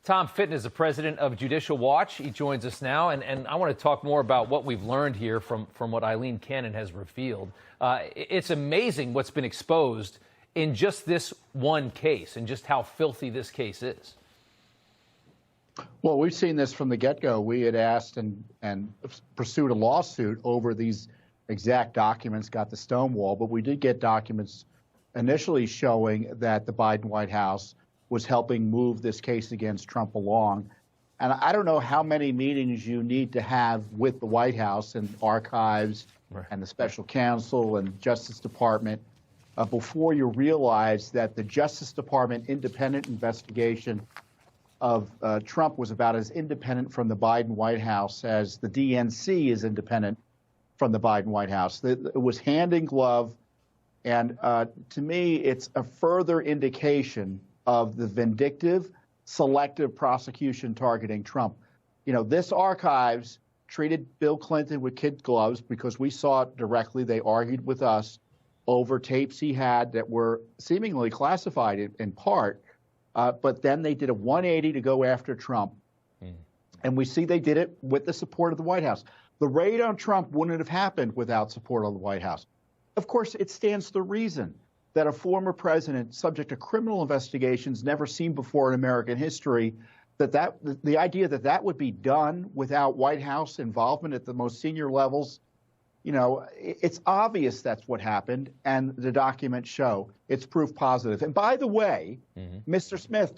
Tom Fitton is the president of Judicial Watch. He joins us now, and I want to talk more about what we've learned here from what Aileen Cannon has revealed. It's amazing what's been exposed in just this one case and just how filthy this case is. Well, we've seen this from the get-go. We had asked and pursued a lawsuit over these exact documents, got the Stonewall, but we did get documents initially showing that the Biden White House was helping move this case against Trump along. And I don't know how many meetings you need to have with the White House and archives and the special counsel and Justice Department before you realize that the Justice Department independent investigation of Trump was about as independent from the Biden White House as the DNC is independent from the Biden White House. It was hand in glove. And to me, it's a further indication of the vindictive, selective prosecution targeting Trump. You know, this archives treated Bill Clinton with kid gloves because we saw it directly. They argued with us over tapes he had that were seemingly classified in part, but then they did a 180 to go after Trump. And we see they did it with the support of the White House. The raid on Trump wouldn't have happened without support of the White House. Of course, it stands to reason that a former president subject to criminal investigations never seen before in American history, the idea that that would be done without White House involvement at the most senior levels, you know, it's obvious that's what happened, and the documents show it's proof positive. And by the way, Mr. Smith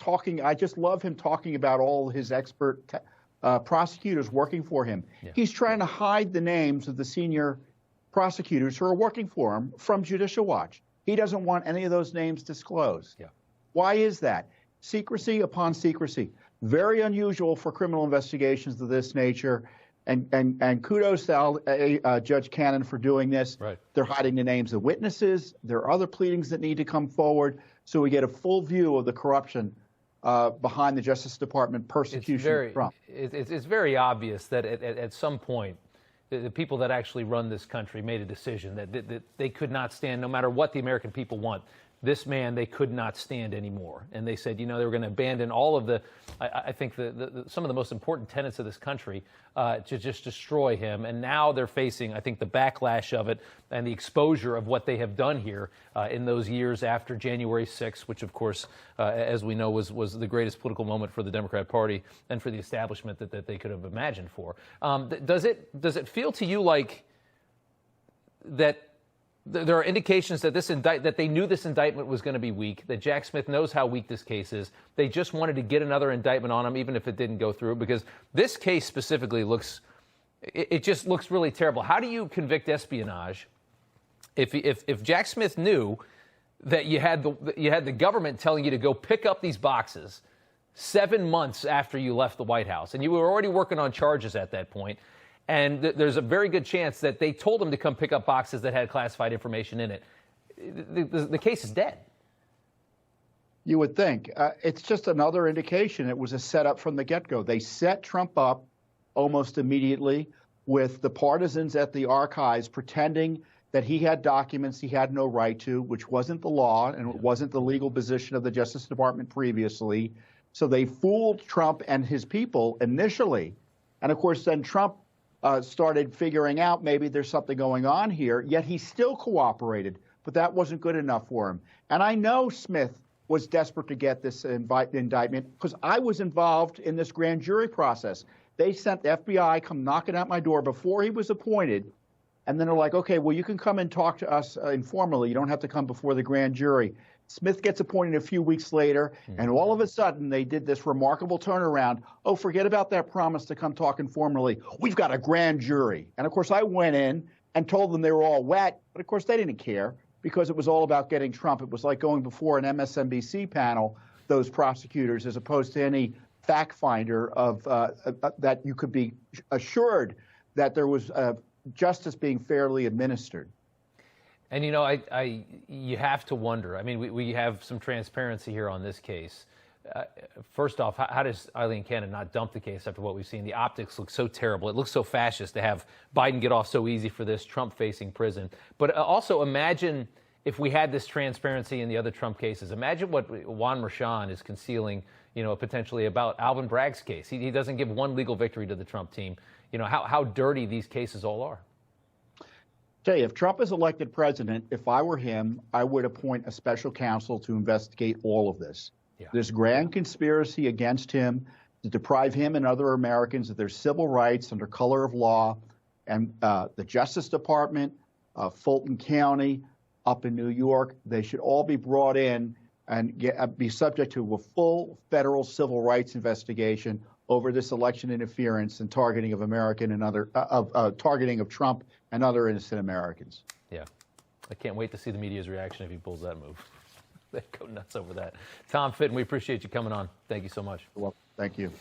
I just love him talking about all his expert prosecutors working for him. He's trying to hide the names of the senior prosecutors who are working for him from Judicial Watch. He doesn't want any of those names disclosed. Why is that? Secrecy upon secrecy. Very unusual for criminal investigations of this nature. And kudos to Judge Cannon for doing this. They're hiding the names of witnesses. There are other pleadings that need to come forward so we get a full view of the corruption behind the Justice Department persecution of Trump. It's very obvious that at some point, the people that actually run this country made a decision that they could not stand, no matter what the American people want. This man, they could not stand anymore. And they said, you know, they were going to abandon all of I think some of the most important tenets of this country to just destroy him. And now they're facing, I think, the backlash of it and the exposure of what they have done here in those years after January 6th, which, of course, as we know, was the greatest political moment for the Democrat Party and for the establishment that they could have imagined for. Does it feel to you like that there are indications that that they knew this indictment was going to be weak, that Jack Smith knows how weak this case is? They just wanted to get another indictment on him, even if it didn't go through, because this case specifically it just looks really terrible. How do you convict espionage if Jack Smith knew that you had the government telling you to go pick up these boxes 7 months after you left the White House, and you were already working on charges at that point? And there's a very good chance that they told him to come pick up boxes that had classified information in it. The case is dead. You would think. It's just another indication it was a setup from the get-go. They set Trump up almost immediately with the partisans at the archives pretending that he had documents he had no right to, which wasn't the law and it wasn't the legal position of the Justice Department previously. So they fooled Trump and his people initially. And, of course, then Trump started figuring out maybe there's something going on here, yet he still cooperated, but that wasn't good enough for him. And I know Smith was desperate to get this indictment because I was involved in this grand jury process. They sent the FBI come knocking at my door before he was appointed, and then they're like, okay, well, you can come and talk to us informally. You don't have to come before the grand jury. Smith gets appointed a few weeks later, and all of a sudden they did this remarkable turnaround. Oh, forget about that promise to come talk informally. We've got a grand jury. And, of course, I went in and told them they were all wet, but, of course, they didn't care because it was all about getting Trump. It was like going before an MSNBC panel, those prosecutors, as opposed to any fact finder of that you could be assured that there was justice being fairly administered. And, you know, you have to wonder. I mean, we have some transparency here on this case. First off, how does Aileen Cannon not dump the case after what we've seen? The optics look so terrible. It looks so fascist to have Biden get off so easy for this, Trump facing prison. But also imagine if we had this transparency in the other Trump cases, imagine what Juan Merchan is concealing, potentially about Alvin Bragg's case. He doesn't give one legal victory to the Trump team. How dirty these cases all are. Tell you, if Trump is elected president, if I were him, I would appoint a special counsel to investigate all of this. Yeah. This grand conspiracy against him to deprive him and other Americans of their civil rights under color of law, and the Justice Department, Fulton County, up in New York, they should all be brought in and be subject to a full federal civil rights investigation over this election interference and targeting of targeting of Trump and other innocent Americans. Yeah, I can't wait to see the media's reaction if he pulls that move. They go nuts over that. Tom Fitton, we appreciate you coming on. Thank you so much. Well, thank you.